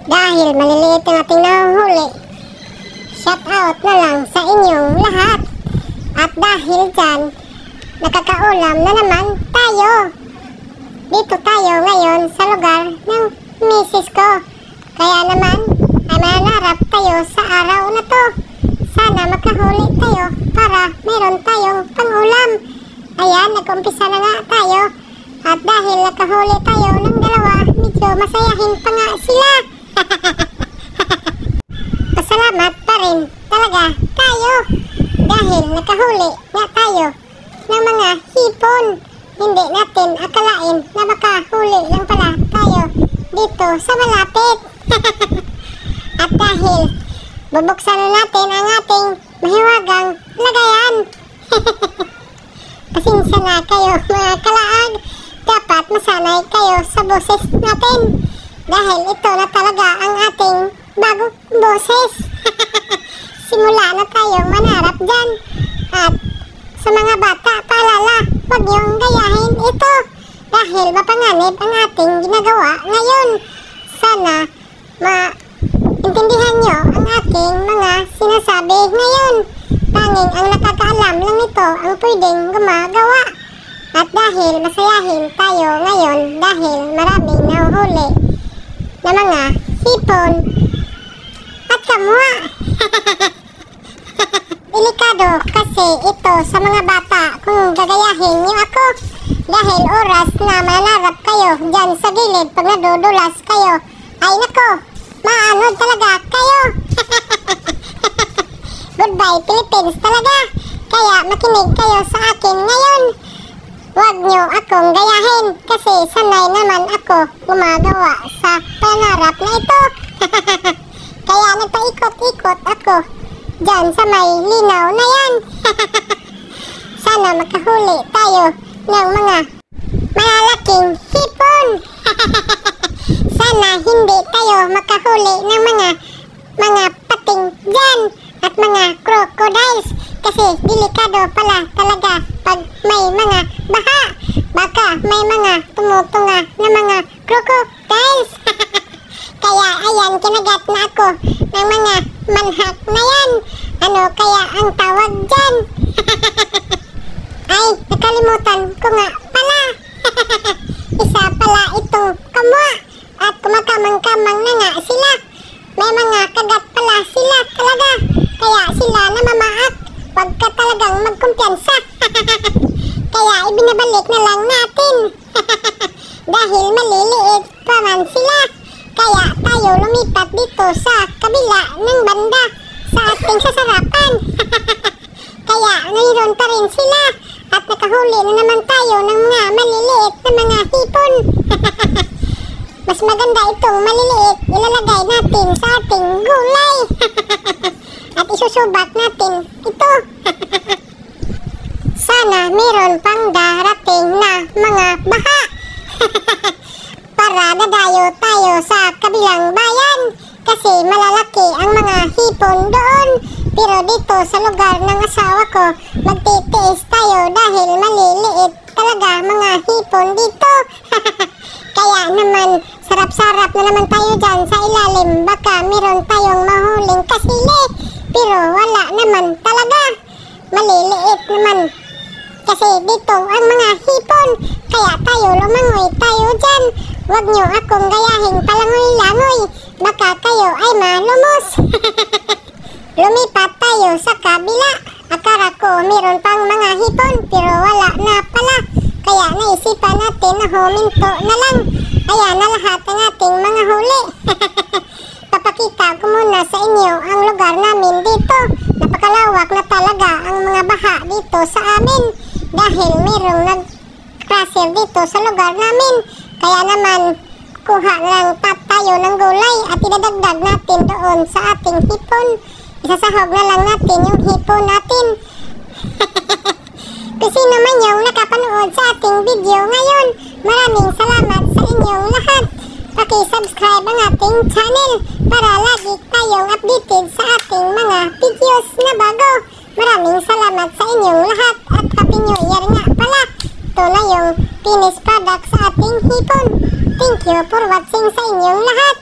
Dahil maliliit ang ating nahuhuli, shout out na lang sa inyong lahat. At dahil dyan, nakakaulam na naman tayo. Dito tayo ngayon sa lugar ng misis ko. Kaya naman ay mananarap tayo sa araw na to. Sana makahuli tayo para meron tayong pangulam. Ayan, nag-umpisa na nga tayo. At dahil nakahuli tayo ng dalawa, medyo masayahin pa nga sila. Pasalamat pa rin talaga tayo dahil nakahuli nga tayo ng mga hipon. Hindi natin akalain na makahuli lang pala tayo dito sa malapit. At dahil bubuksan na natin ang ating mahiwagang lagayan. Pasensya na kayo mga kalaag. Dapat masanay kayo sa boses natin. Dahil ito na talaga ang ating bagong boses. Simula na tayong manarap dyan. At sa mga bata, paalala, huwag niyong gayahin ito. Dahil mapanganib ang ating ginagawa ngayon. Sana maintindihan niyo ang aking mga sinasabi ngayon. Tanging ang nakakaalam lang nito ang pwedeng gumagawa. At dahil masayahin tayo ngayon dahil maraming nahuhuli na mga hipon at kamwa. Delikado kasi ito sa mga bata kung gagayahin niyo ako. Dahil oras na manarap kayo dyan sa gilid pag nadudulas kayo, ay nako, maanod talaga kayo. Goodbye Philippines talaga. Kaya makinig kayo sa akin ngayon. Huwag nyo akong gayahin kasi sanay naman ako gumagawa sa panarap na ito. Kaya nagpaikot-ikot ako dyan sa may linaw na yan. Sana makahuli tayo ng mga malalaking hipon. Sana hindi tayo makahuli ng mga pating dyan at mga crocodiles. Kasi delikado pala talaga pag may mga baha. Baka may mga tumutunga na mga crocodiles. Kaya ayan, kinagat na ako ng mga manhak na yan. Ano kaya ang tawag dyan? Ay, nakalimutan ko nga pala. Isa pala itong kamwa. At kumakamang-kamang na nga sila. May mga kagat pala sila talaga. Kaya sila namamaak. Huwag ka talagang magkumpiyansa. Kaya ibinabalik na lang natin. Dahil maliliit pa man sila. Kaya tayo lumipat dito sa kabila ng banda sa ating sasarapan. Kaya ngayon pa rin sila. At nakahuli na naman tayo ng mga maliliit na mga hipon. Mas maganda itong maliliit. Ilalagay natin sa ating gulay. At isusubat natin ito. Sana meron pang darating na mga baha. Para dadayo tayo sa kabilang bayan. Kasi malalaki ang mga hipon doon. Pero dito sa lugar ng asawa ko, magtitiis tayo dahil maliliit talaga mga hipon dito. Kaya naman, sarap-sarap na naman tayo dyan sa ilalim. Baka meron tayong mahuling kasili. Pero wala naman talaga. Maliliit naman. Kasi dito ang mga hipon. Kaya tayo lumangoy tayo dyan. Huwag nyo akong gayahin palangoy-langoy. Baka kayo ay malumos. Lumipat tayo sa kabila. Akala ko meron pang mga hipon. Pero wala na pala. Kaya naisipan natin na huminto na lang. Ayan na lahat ng ating mga huli. Papakita ko muna sa inyo ang lugar namin dito. Napakalawak na talaga ang mga baha dito sa amin. Dahil mayroong nag-crusher dito sa lugar namin. Kaya naman kuha lang tayo ng gulay at idadagdag natin doon sa ating hipon. Isasahog na lang natin yung hipon natin. Kung sino man yung nakapanood sa ating video ngayon, maraming salamat sa inyong lahat. Paki-subscribe ang ating channel para lagi tayong updated sa ating mga videos na bago. Maraming salamat sa inyong lahat at Happy New Year nga pala. Ito na yung finished product sa ating hipon. Thank you for watching sa inyong lahat.